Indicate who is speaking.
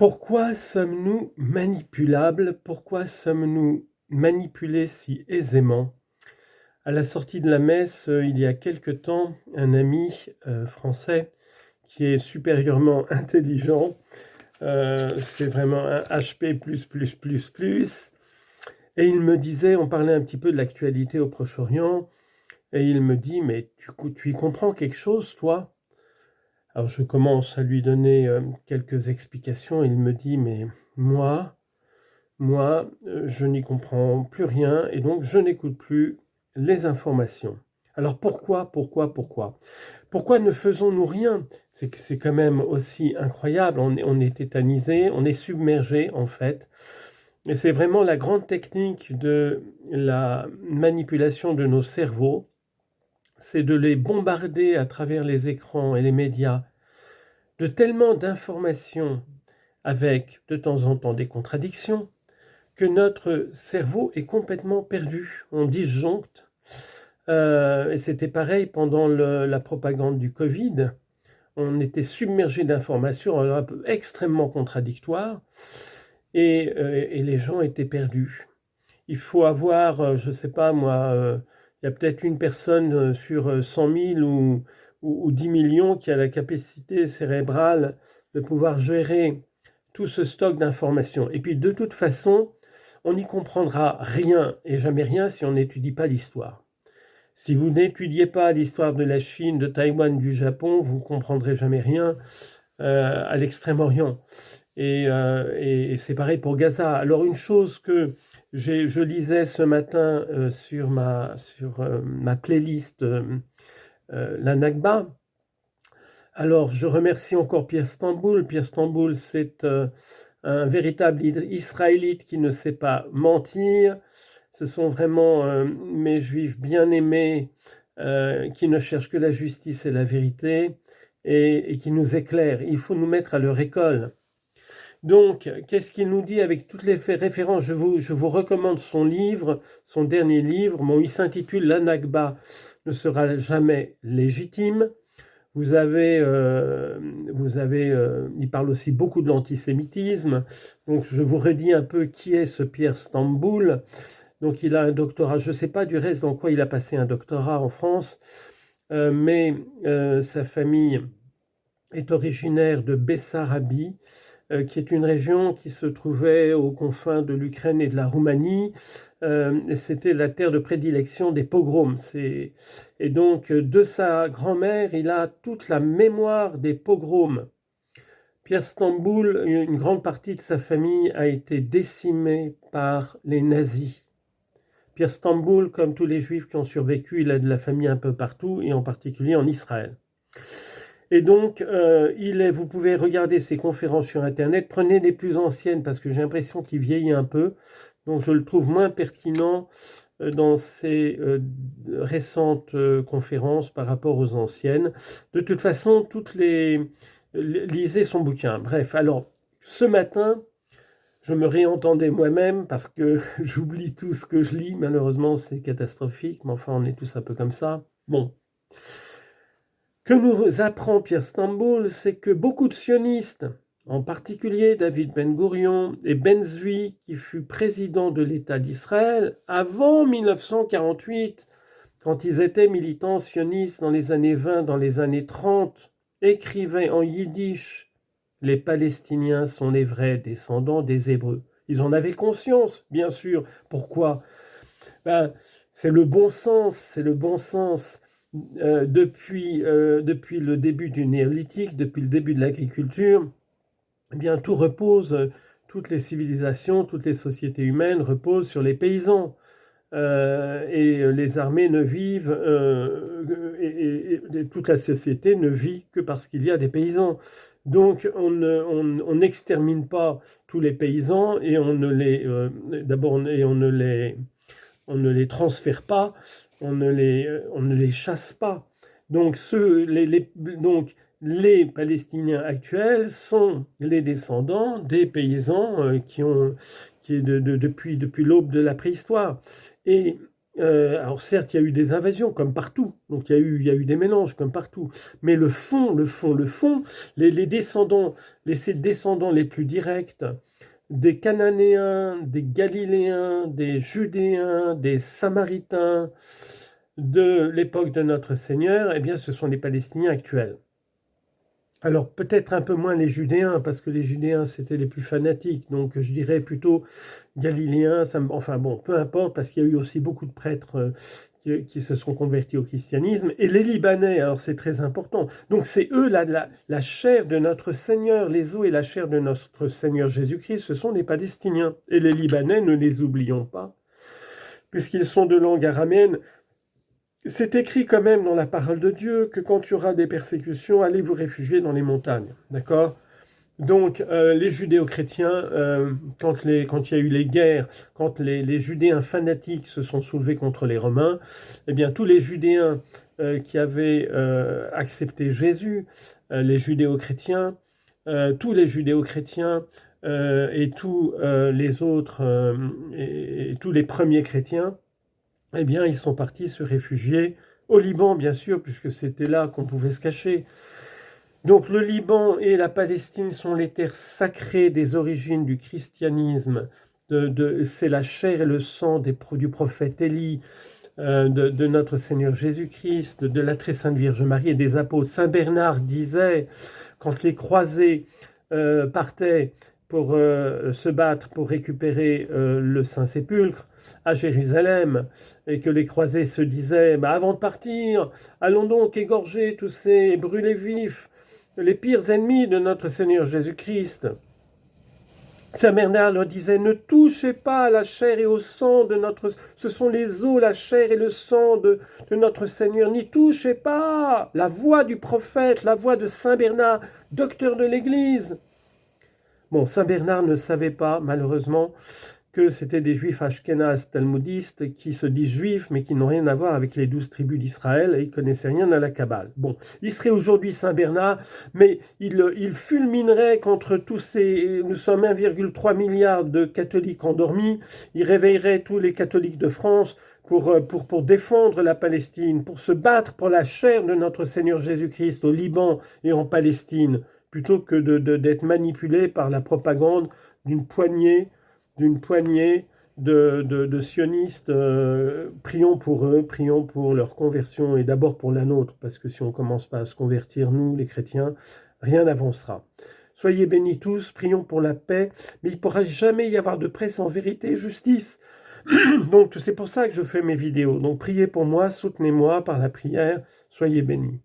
Speaker 1: Pourquoi sommes-nous manipulables? Pourquoi sommes-nous manipulés si aisément? À la sortie de la messe, il y a quelque temps, un ami, français qui est supérieurement intelligent, c'est vraiment un HP++++, et il me disait on parlait un petit peu de l'actualité au Proche-Orient et il me dit: «Mais tu y comprends quelque chose toi?» Alors je commence à lui donner, quelques explications et il me dit: «Mais moi, je n'y comprends plus rien et donc je n'écoute plus les informations. Alors pourquoi? Pourquoi ne faisons-nous rien? C'est quand même aussi incroyable, on est tétanisé, on est submergé en fait et c'est vraiment la grande technique de la manipulation de nos cerveaux, c'est de les bombarder à travers les écrans et les médias de tellement d'informations avec de temps en temps des contradictions, que notre cerveau est complètement perdu. On disjoncte. Et c'était pareil pendant la propagande du Covid. On était submergé d'informations extrêmement contradictoires et les gens étaient perdus. Il faut avoir, je ne sais pas moi, il y a peut-être une personne sur 100 000 ou 10 millions qui a la capacité cérébrale de pouvoir gérer tout ce stock d'informations. Et puis de toute façon, on n'y comprendra rien et jamais rien si on n'étudie pas l'histoire. Si vous n'étudiez pas l'histoire de la Chine, de Taïwan, du Japon, vous ne comprendrez jamais rien à l'Extrême-Orient. Et c'est pareil pour Gaza. Alors une chose que je lisais ce matin sur ma playlist La Nakba. Alors je remercie encore Pierre Stamboul. Pierre Stamboul, c'est un véritable Israélite qui ne sait pas mentir. Ce sont vraiment mes juifs bien-aimés qui ne cherchent que la justice et la vérité et qui nous éclairent. Il faut nous mettre à leur école. Donc, qu'est-ce qu'il nous dit avec toutes les références? Je vous recommande son livre, son dernier livre. Bon, il s'intitule La Nakba ne sera jamais légitime. Vous avez, il parle aussi beaucoup de l'antisémitisme. Donc, je vous redis un peu qui est ce Pierre Stamboul. Donc, il a un doctorat. Je ne sais pas du reste dans quoi il a passé un doctorat en France, mais sa famille est originaire de Bessarabie, qui est une région qui se trouvait aux confins de l'Ukraine et de la Roumanie. Et c'était la terre de prédilection des pogroms. Et donc, de sa grand-mère, il a toute la mémoire des pogroms. Pierre Stamboul, une grande partie de sa famille a été décimée par les nazis. Pierre Stamboul, comme tous les juifs qui ont survécu, il a de la famille un peu partout, et en particulier en Israël. Et donc, vous pouvez regarder ses conférences sur Internet. Prenez les plus anciennes parce que j'ai l'impression qu'il vieillit un peu. Donc, je le trouve moins pertinent dans ses récentes conférences par rapport aux anciennes. De toute façon, lisez son bouquin. Bref, alors, ce matin, je me réentendais moi-même parce que j'oublie tout ce que je lis. Malheureusement, c'est catastrophique, mais enfin, on est tous un peu comme ça. Bon. Que nous apprend Pierre Stamboul, c'est que beaucoup de sionistes, en particulier David Ben Gourion et Ben Zvi, qui fut président de l'État d'Israël avant 1948, quand ils étaient militants sionistes dans les années 20, dans les années 30, écrivaient en yiddish « Les Palestiniens sont les vrais descendants des Hébreux ». Ils en avaient conscience, bien sûr. Pourquoi? C'est le bon sens, c'est le bon sens. Depuis le début du néolithique, depuis le début de l'agriculture, eh bien, tout repose, toutes les civilisations, toutes les sociétés humaines reposent sur les paysans. Et les armées ne vivent, et toute la société ne vit que parce qu'il y a des paysans. Donc on n'extermine pas tous les paysans et on ne les transfère pas, on ne les chasse pas. Donc, les Palestiniens actuels sont les descendants des paysans depuis l'aube de la préhistoire. Et Alors certes, il y a eu des invasions comme partout, donc il y a eu des mélanges comme partout, mais le fond, les descendants, les descendants les plus directs des Cananéens, des Galiléens, des Judéens, des Samaritains de l'époque de notre Seigneur, eh bien ce sont les Palestiniens actuels. Alors peut-être un peu moins les Judéens, parce que les Judéens c'était les plus fanatiques, donc je dirais plutôt Galiléens, enfin bon, peu importe, parce qu'il y a eu aussi beaucoup de prêtres qui se sont convertis au christianisme, et les Libanais, alors c'est très important, donc c'est eux la chair de notre Seigneur, les os et la chair de notre Seigneur Jésus-Christ, ce sont les Palestiniens, et les Libanais, ne les oublions pas, puisqu'ils sont de langue araméenne. C'est écrit quand même dans la parole de Dieu que quand il y aura des persécutions, allez vous réfugier dans les montagnes, d'accord? Donc les judéo-chrétiens, quand il y a eu les guerres, quand les Judéens fanatiques se sont soulevés contre les Romains, eh bien tous les Judéens qui avaient accepté Jésus, les judéo-chrétiens, tous les judéo-chrétiens et tous les autres, et tous les premiers chrétiens, eh bien, ils sont partis se réfugier au Liban, bien sûr, puisque c'était là qu'on pouvait se cacher. Donc le Liban et la Palestine sont les terres sacrées des origines du christianisme. C'est la chair et le sang du prophète Élie, de notre Seigneur Jésus-Christ, de la très sainte Vierge Marie et des apôtres. Saint Bernard disait, quand les croisés partaient pour se battre pour récupérer le Saint-Sépulcre à Jérusalem, et que les croisés se disaient, bah, avant de partir, allons donc égorger tous ces brûlés vifs, les pires ennemis de notre Seigneur Jésus-Christ. Saint Bernard leur disait, ne touchez pas à la chair et au sang de notre... Ce sont les os, la chair et le sang de notre Seigneur. N'y touchez pas. La voix du prophète, la voix de Saint Bernard, docteur de l'Église. Bon, Saint Bernard ne savait pas, malheureusement, que c'était des juifs ashkénazes talmudistes qui se disent juifs, mais qui n'ont rien à voir avec les 12 tribus d'Israël, et ils ne connaissaient rien à la Kabbale. Bon, il serait aujourd'hui Saint Bernard, mais il fulminerait contre tous ces... Nous sommes 1,3 milliard de catholiques endormis, il réveillerait tous les catholiques de France pour défendre la Palestine, pour se battre pour la chair de notre Seigneur Jésus-Christ au Liban et en Palestine, plutôt que d'être manipulé par la propagande d'une poignée de sionistes. Prions pour eux, prions pour leur conversion et d'abord pour la nôtre, parce que si on ne commence pas à se convertir, nous, les chrétiens, rien n'avancera. Soyez bénis tous, prions pour la paix, mais il ne pourra jamais y avoir de paix sans vérité et justice. Donc c'est pour ça que je fais mes vidéos. Donc priez pour moi, soutenez-moi par la prière, soyez bénis.